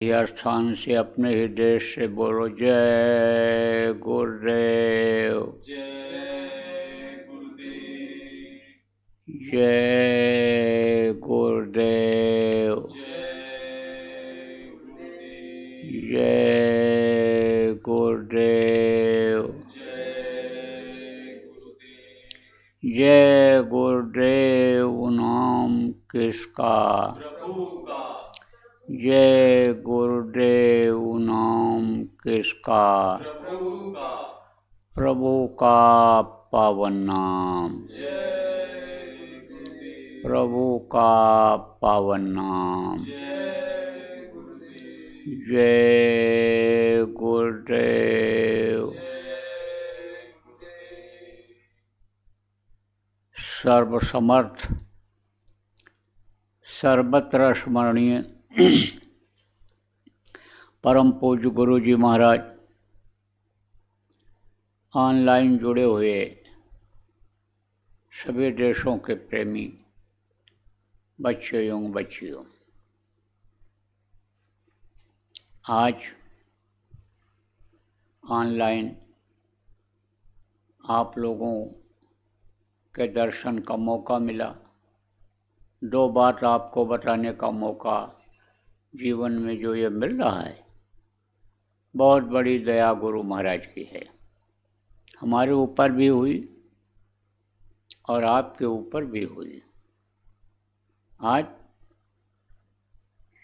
यह स्थान से अपने ही देश से बोलो जय गुरुदेव। जय गुरुदेव। जय गुरुदेव। जय गुरुदेव। जय गुरुदेव। जय गुरुदेव। जय गुरुदेव नाम किसका। प्रभु का। जय गुरुदेव नाम किसका। प्रभु का। प्रभु का पावन नाम। जय गुरुदेव। प्रभु का पावन नाम। जय गुरुदेव। जय गुरुदेव। जय गुरुदेव। सर्वसमर्थ सर्वत्र स्मरणीय परम पूज्य गुरु जी महाराज, ऑनलाइन जुड़े हुए सभी देशों के प्रेमी बच्चे एवं बच्चियों, आज ऑनलाइन आप लोगों के दर्शन का मौका मिला। दो बात आपको बताने का मौका जीवन में जो ये मिल रहा है, बहुत बड़ी दया गुरु महाराज की है। हमारे ऊपर भी हुई और आपके ऊपर भी हुई। आज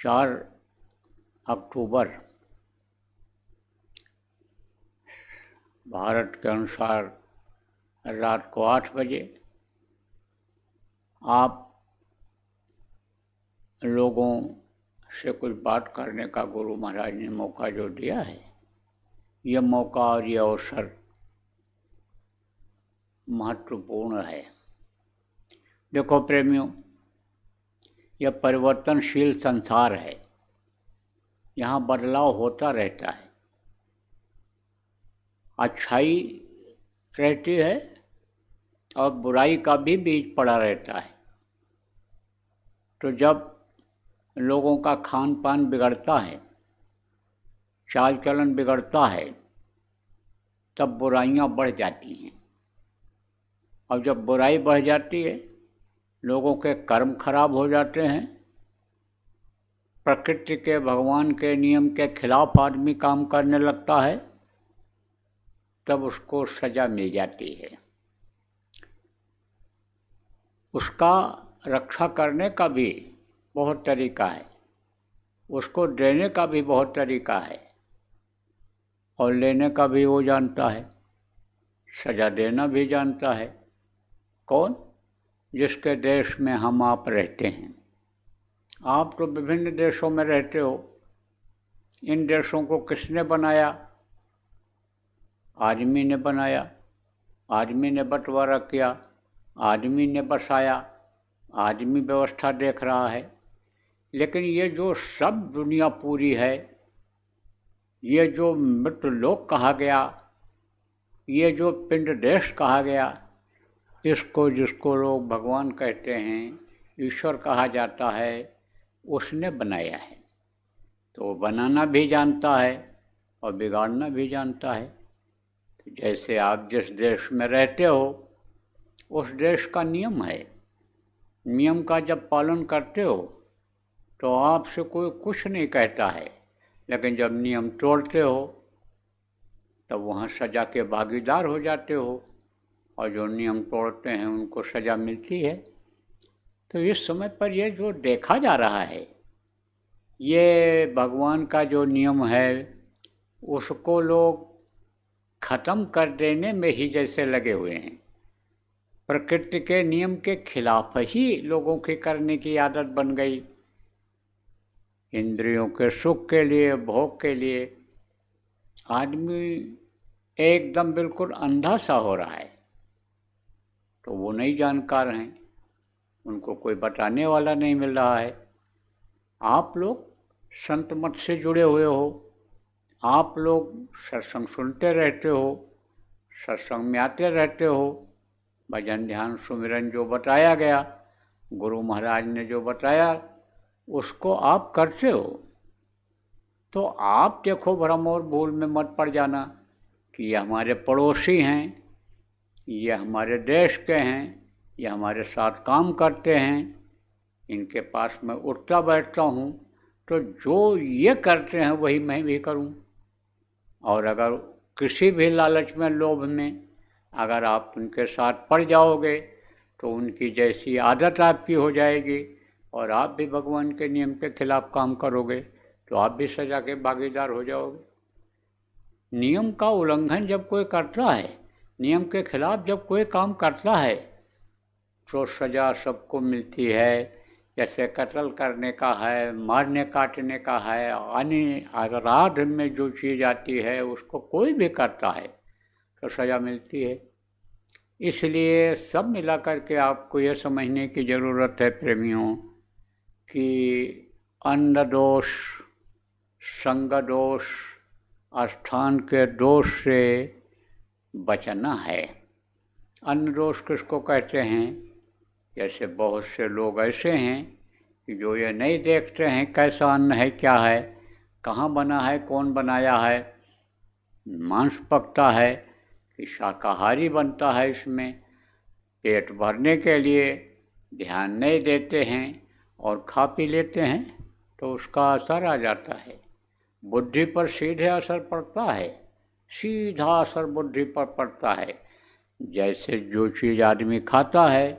4 अक्टूबर भारत के अनुसार रात को 8 बजे आप लोगों से कुछ बात करने का गुरु महाराज ने मौका जो दिया है, यह मौका और यह अवसर महत्वपूर्ण है। देखो प्रेमियों, यह परिवर्तनशील संसार है, यहाँ बदलाव होता रहता है। अच्छाई रहती है और बुराई का भी बीज पड़ा रहता है। तो जब लोगों का खान पान बिगड़ता है, चाल चलन बिगड़ता है, तब बुराइयां बढ़ जाती हैं। और जब बुराई बढ़ जाती है, लोगों के कर्म खराब हो जाते हैं, प्रकृति के भगवान के नियम के खिलाफ आदमी काम करने लगता है, तब उसको सजा मिल जाती है। उसका रक्षा करने का भी बहुत तरीका है, उसको देने का भी बहुत तरीका है, और लेने का भी वो जानता है, सजा देना भी जानता है। कौन? जिसके देश में हम आप रहते हैं। आप तो विभिन्न देशों में रहते हो। इन देशों को किसने बनाया? आदमी ने बनाया, आदमी ने बंटवारा किया, आदमी ने बसाया, आदमी व्यवस्था देख रहा है। लेकिन ये जो सब दुनिया पूरी है, ये जो मृतलोक कहा गया, ये जो पिंड देश कहा गया, इसको जिसको लोग भगवान कहते हैं, ईश्वर कहा जाता है, उसने बनाया है। तो वो बनाना भी जानता है और बिगाड़ना भी जानता है। तो जैसे आप जिस देश में रहते हो, उस देश का नियम है। नियम का जब पालन करते हो तो आपसे कोई कुछ नहीं कहता है, लेकिन जब नियम तोड़ते हो तब वहाँ सज़ा के भागीदार हो जाते हो, और जो नियम तोड़ते हैं उनको सज़ा मिलती है। तो इस समय पर ये जो देखा जा रहा है, ये भगवान का जो नियम है, उसको लोग ख़त्म कर देने में ही जैसे लगे हुए हैं। प्रकृति के नियम के खिलाफ ही लोगों की करने की आदत बन गई। इंद्रियों के सुख के लिए, भोग के लिए आदमी एकदम बिल्कुल अंधा सा हो रहा है। तो वो नहीं जानकार हैं, उनको कोई बताने वाला नहीं मिल रहा है। आप लोग संत मत से जुड़े हुए हो, आप लोग सत्संग सुनते रहते हो, सत्संग में आते रहते हो, भजन ध्यान सुमिरन जो बताया गया, गुरु महाराज ने जो बताया, उसको आप करते हो। तो आप देखो भ्रम और भूल में मत पड़ जाना कि ये हमारे पड़ोसी हैं, ये हमारे देश के हैं, ये हमारे साथ काम करते हैं, इनके पास मैं उठता बैठता हूँ, तो जो ये करते हैं वही मैं भी करूँ। और अगर किसी भी लालच में, लोभ में अगर आप उनके साथ पड़ जाओगे तो उनकी जैसी आदत आपकी हो जाएगी और आप भी भगवान के नियम के खिलाफ काम करोगे तो आप भी सजा के भागीदार हो जाओगे। नियम का उल्लंघन जब कोई करता है, नियम के खिलाफ जब कोई काम करता है तो सजा सबको मिलती है। जैसे कत्ल करने का है, मारने काटने का है, अन्य अपराध में जो चीज़ आती है उसको कोई भी करता है तो सजा मिलती है। इसलिए सब मिला करके आपको ये समझने की ज़रूरत है प्रेमियों कि अन्न दोष, संग दोष, स्थान के दोष से बचना है। अन्न दोष किसको कहते हैं? जैसे बहुत से लोग ऐसे हैं कि जो ये नहीं देखते हैं कैसा अन्न है, क्या है, कहाँ बना है, कौन बनाया है, मांस पकता है कि शाकाहारी बनता है, इसमें पेट भरने के लिए ध्यान नहीं देते हैं और खा पी लेते हैं तो उसका असर आ जाता है। बुद्धि पर सीधे असर पड़ता है, सीधा असर बुद्धि पर पड़ता है। जैसे जो चीज़ आदमी खाता है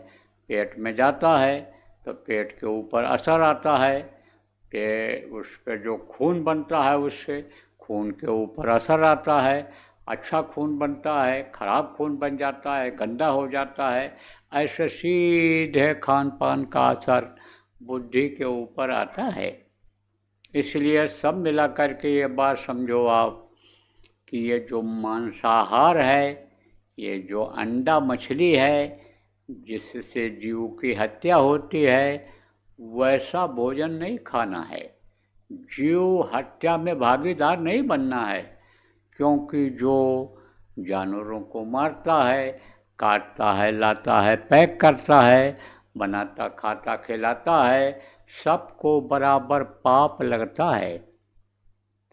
पेट में जाता है तो पेट के ऊपर असर आता है, कि उस पर जो खून बनता है उससे खून के ऊपर असर आता है। अच्छा खून बनता है, खराब खून बन जाता है, गंदा हो जाता है। ऐसे सीधे खान पान का असर बुद्धि के ऊपर आता है। इसलिए सब मिला करके ये बात समझो आप कि ये जो मांसाहार है, ये जो अंडा मछली है जिससे जीव की हत्या होती है, वैसा भोजन नहीं खाना है। जीव हत्या में भागीदार नहीं बनना है, क्योंकि जो जानवरों को मारता है, काटता है, लाता है, पैक करता है, बनाता, खाता, खिलाता है, सबको बराबर पाप लगता है।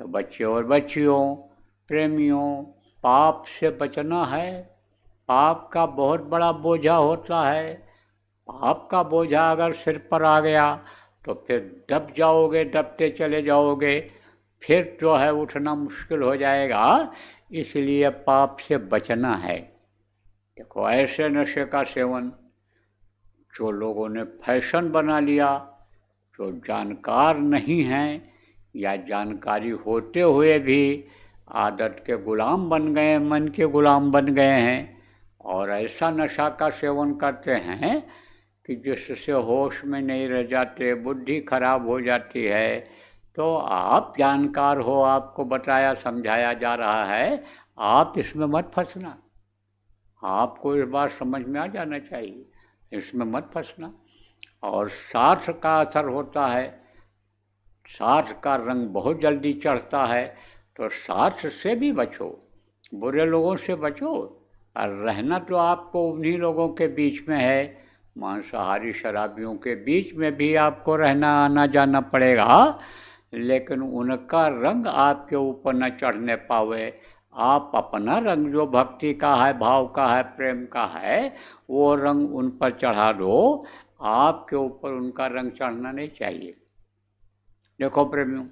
तो बच्चे और बच्चियों, प्रेमियों, पाप से बचना है। पाप का बहुत बड़ा बोझा होता है। पाप का बोझा अगर सिर पर आ गया तो फिर दब जाओगे, दबते चले जाओगे, फिर जो है उठना मुश्किल हो जाएगा। इसलिए पाप से बचना है। देखो ऐसे नशे का सेवन जो लोगों ने फैशन बना लिया, जो जानकार नहीं हैं या जानकारी होते हुए भी आदत के गुलाम बन गए, मन के गुलाम बन गए हैं और ऐसा नशा का सेवन करते हैं कि जिससे होश में नहीं रह जाते, बुद्धि खराब हो जाती है। तो आप जानकार हो, आपको बताया समझाया जा रहा है, आप इसमें मत फंसना। आपको इस बात समझ में आ जाना चाहिए, इसमें मत फंसना। और साथ का असर होता है, साथ का रंग बहुत जल्दी चढ़ता है, तो साथ से भी बचो, बुरे लोगों से बचो। और रहना तो आपको उन्हीं लोगों के बीच में है, मांसाहारी शराबियों के बीच में भी आपको रहना, आना जाना पड़ेगा, लेकिन उनका रंग आपके ऊपर न चढ़ने पावे। आप अपना रंग जो भक्ति का है, भाव का है, प्रेम का है, वो रंग उन पर चढ़ा दो। आपके ऊपर उनका रंग चढ़ना नहीं चाहिए। देखो प्रेमियों,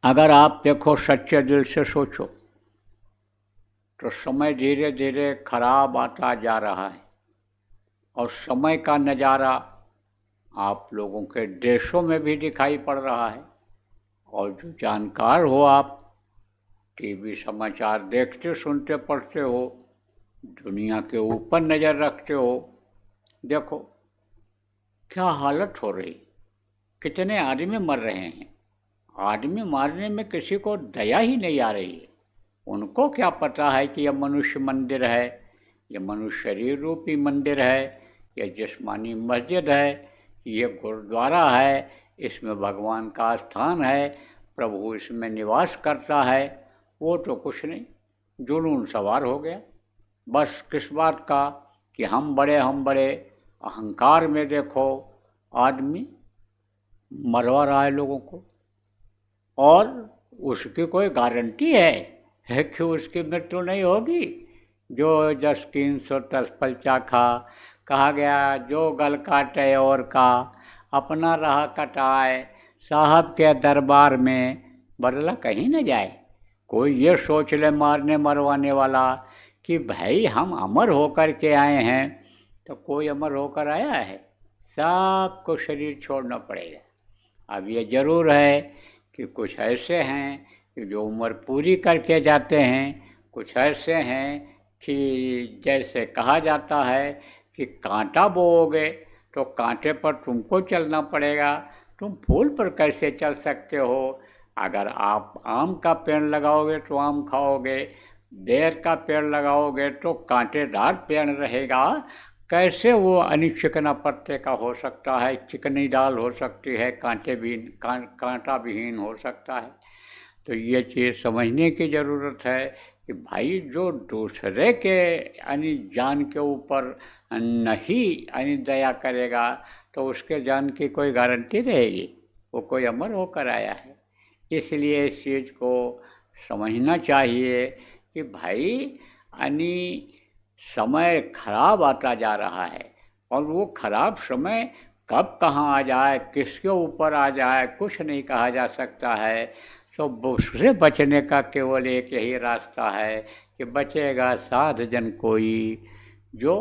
अगर आप देखो सच्चे दिल से सोचो तो समय धीरे धीरे खराब आता जा रहा है और समय का नज़ारा आप लोगों के देशों में भी दिखाई पड़ रहा है। और जो जानकार हो, आप टीवी समाचार देखते, सुनते, पढ़ते हो, दुनिया के ऊपर नज़र रखते हो, देखो क्या हालत हो रही, कितने आदमी मर रहे हैं। आदमी मारने में किसी को दया ही नहीं आ रही है। उनको क्या पता है कि यह मनुष्य मंदिर है, यह मनुष्य शरीर रूपी मंदिर है, यह जिस्मानी मस्जिद है, ये गुरुद्वारा है, इसमें भगवान का स्थान है, प्रभु इसमें निवास करता है। वो तो कुछ नहीं, जुनून सवार हो गया। बस किस बात का कि हम बड़े, हम बड़े, अहंकार में देखो आदमी मरवा रहा है लोगों को। और उसकी कोई गारंटी है कि उसकी मृत्यु नहीं होगी। जो जस कीन सो तस फल चाखा, कहा गया जो गल काटे और का, अपना रहा कटाए, साहब के दरबार में बदला कहीं न जाए। कोई ये सोच ले मारने मरवाने वाला कि भाई हम अमर होकर के आए हैं, तो कोई अमर होकर आया है? सबको शरीर छोड़ना पड़ेगा। अब ये जरूर है कि कुछ ऐसे हैं कि जो उम्र पूरी करके जाते हैं, कुछ ऐसे हैं कि जैसे कहा जाता है कि कांटा बोओगे तो कांटे पर तुमको चलना पड़ेगा, तुम फूल पर कैसे चल सकते हो? अगर आप आम का पेड़ लगाओगे तो आम खाओगे, बेर का पेड़ लगाओगे तो कांटेदार पेड़ रहेगा। कैसे वो अनिचिकना पत्ते का हो सकता है, चिकनी दाल हो सकती है, कांटे भी कांटा विहीन हो सकता है। तो ये चीज़ समझने की ज़रूरत है कि भाई जो दूसरे के यानी जान के ऊपर नहीं यानी दया करेगा, तो उसके जान की कोई गारंटी रहेगी? वो कोई अमर होकर आया है। इसलिए इस चीज़ को समझना चाहिए कि भाई यानी समय खराब आता जा रहा है, और वो खराब समय कब कहाँ आ जाए, किसके ऊपर आ जाए, कुछ नहीं कहा जा सकता है। तो उससे बचने का केवल एक यही रास्ता है कि बचेगा साध जन कोई, जो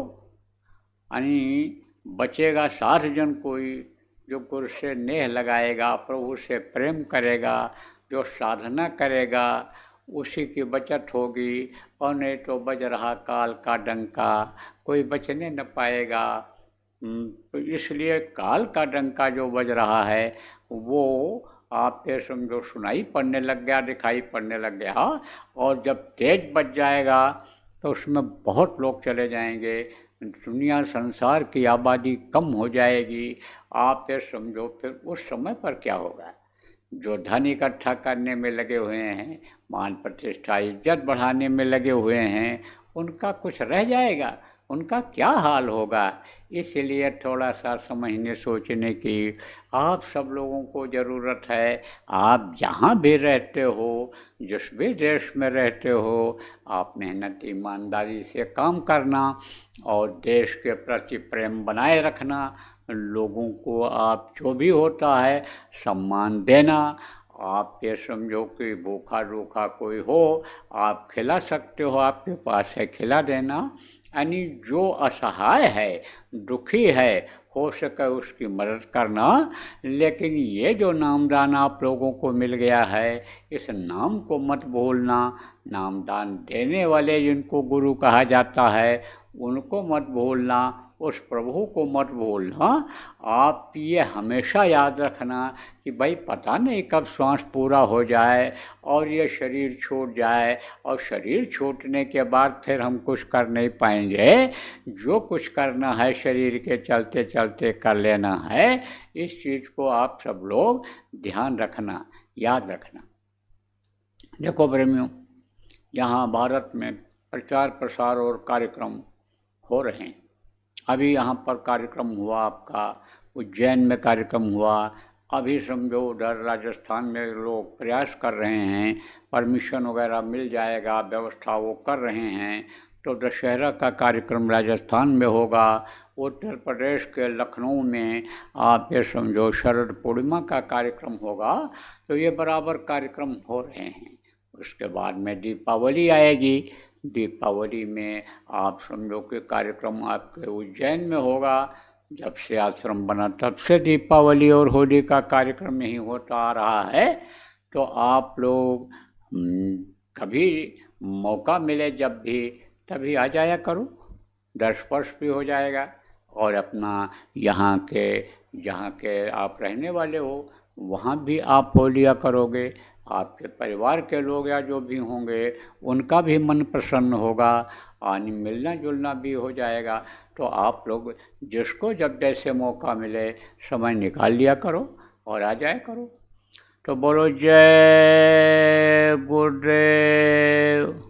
यानी बचेगा साध जन कोई जो गुरु से नेह लगाएगा, प्रभु से प्रेम करेगा, जो साधना करेगा, उसी की बचत होगी। और नहीं तो बज रहा काल का डंका, कोई बचने न पाएगा। तो इसलिए काल का डंका जो बज रहा है वो आप ये समझो सुनाई पड़ने लग गया, दिखाई पड़ने लग गया, और जब तेज बज जाएगा तो उसमें बहुत लोग चले जाएंगे, दुनिया संसार की आबादी कम हो जाएगी। आप ये समझो फिर उस समय पर क्या होगा? जो धन इकट्ठा करने में लगे हुए हैं, मान प्रतिष्ठा इज्जत बढ़ाने में लगे हुए हैं, उनका कुछ रह जाएगा? उनका क्या हाल होगा? इसलिए थोड़ा सा समझने सोचने की आप सब लोगों को ज़रूरत है। आप जहाँ भी रहते हो, जिस भी देश में रहते हो, आप मेहनत ईमानदारी से काम करना और देश के प्रति प्रेम बनाए रखना। लोगों को आप जो भी होता है सम्मान देना। आप ये समझो कि भूखा रूखा कोई हो, आप खिला सकते हो, आपके पास है खिला देना। यानी जो असहाय है, दुखी है, हो सके उसकी मदद करना। लेकिन ये जो नामदान आप लोगों को मिल गया है, इस नाम को मत भूलना। नामदान देने वाले जिनको गुरु कहा जाता है, उनको मत भूलना, उस प्रभु को मत भूलना। आप ये हमेशा याद रखना कि भाई पता नहीं कब श्वास पूरा हो जाए और ये शरीर छूट जाए, और शरीर छूटने के बाद फिर हम कुछ कर नहीं पाएंगे। जो कुछ करना है शरीर के चलते चलते कर लेना है। इस चीज़ को आप सब लोग ध्यान रखना, याद रखना। देखो प्रेमियों, यहाँ भारत में प्रचार प्रसार और कार्यक्रम हो रहे हैं। अभी यहाँ पर कार्यक्रम हुआ, आपका उज्जैन में कार्यक्रम हुआ। अभी समझो उधर राजस्थान में लोग प्रयास कर रहे हैं, परमिशन वगैरह मिल जाएगा, व्यवस्था वो कर रहे हैं। तो दशहरा का कार्यक्रम राजस्थान में होगा। उत्तर प्रदेश के लखनऊ में आप ये समझो शरद पूर्णिमा का कार्यक्रम होगा। तो ये बराबर कार्यक्रम हो रहे हैं। उसके बाद में दीपावली आएगी। दीपावली में आप समझो कि कार्यक्रम आपके उज्जैन में होगा। जब से आश्रम बना तब से दीपावली और होली का कार्यक्रम यहीं होता आ रहा है। तो आप लोग कभी मौका मिले जब भी, तभी आ जाया करो। दर्श स्पर्श भी हो जाएगा, और अपना यहाँ के जहाँ के आप रहने वाले हो वहाँ भी आप हो लिया करोगे। आपके परिवार के लोग या जो भी होंगे उनका भी मन प्रसन्न होगा, और मिलना जुलना भी हो जाएगा। तो आप लोग जिसको जब जैसे मौका मिले समय निकाल लिया करो और आ जाया करो। तो बोलो जय गुरुदेव।